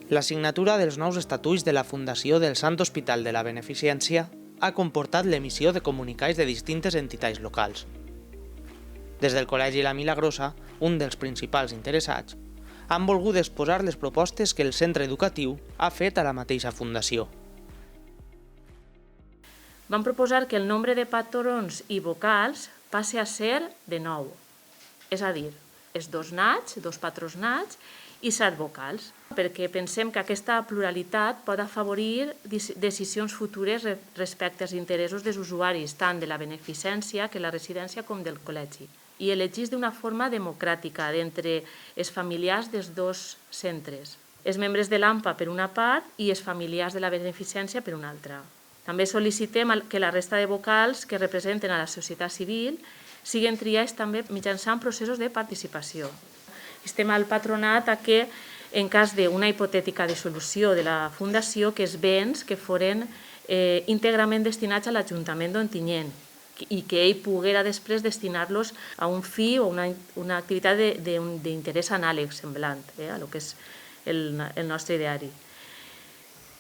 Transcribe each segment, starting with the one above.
La signatura dels nous estatuts de la Fundació del Sant Hospital de la Beneficència ha comportat l'emissió de comunicats de distintes entitats locals. Des del Col·legi La Milagrosa, un dels principals interessats, han volgut exposar les propostes que el centre educatiu ha fet a la mateixa fundació. Vam proposar que el nombre de patrons i vocals passi a ser de 9, és a dir, els 2 nats, 2 patrons nats i 7 vocals, perquè pensem que aquesta pluralitat pot afavorir decisions futures respecte als interessos dels usuaris, tant de la beneficència que la residència com del col·legi, i elegir d'una forma democràtica d'entre els familiars dels 2 centres, els membres de l'AMPA per una part i els familiars de la beneficència per una altra. També sol·licitem que la resta de vocals que representen a la societat civil siguin triats també mitjançant processos de participació. Estem al patronat a que, en cas d'una hipotètica dissolució de la Fundació, que els béns que foren íntegrament destinats a l'Ajuntament d'Ontinyent i que ell poguera després destinar-los a un fi o una activitat d'interès anàleg semblant a el que és el nostre ideari.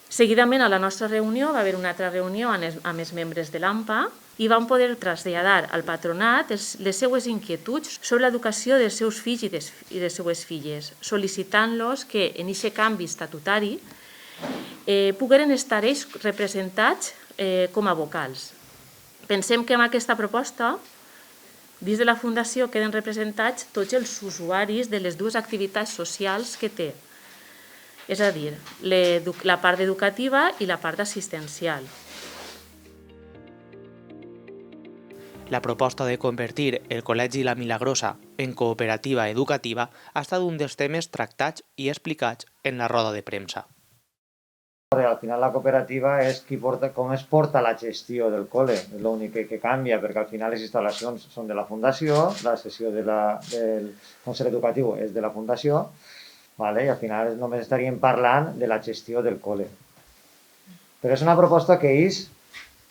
Seguidament, a la nostra reunió, va haver una altra reunió amb els membres de l'AMPA i vam poder traslladar al patronat les seues inquietuds sobre l'educació dels seus fills i de les seues filles, sol·licitant-los que en aquest canvi estatutari pogueren estar ells representats com a vocals. Pensem que amb aquesta proposta, dins de la Fundació, queden representats tots els usuaris de les dues activitats socials que té, és a dir, la part educativa i la part assistencial. La proposta de convertir el Col·legi La Milagrosa en cooperativa educativa ha estat un dels temes tractats i explicats en la roda de premsa. Al final la cooperativa és com es porta la gestió del col·le, és l'únic que canvia, perquè al final les instal·lacions són de la Fundació, la sessió del Consell Educatiu és de la Fundació, i al final només estaríem parlant de la gestió del col·le. Però és una proposta que és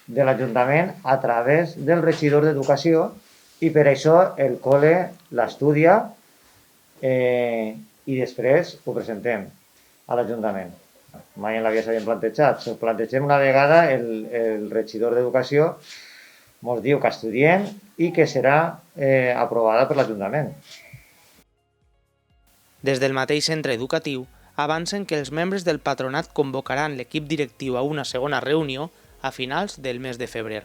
de l'Ajuntament a través del regidor d'Educació i per això el col·le l'estudia i després ho presentem a l'Ajuntament. Mai en la vida s'havien plantejat. Si ho plantegem una vegada, el regidor d'Educació ens diu que estudiem i que serà aprovada per l'Ajuntament. Des del mateix centre educatiu, avancen que els membres del patronat convocaran l'equip directiu a una segona reunió a finals del mes de febrer.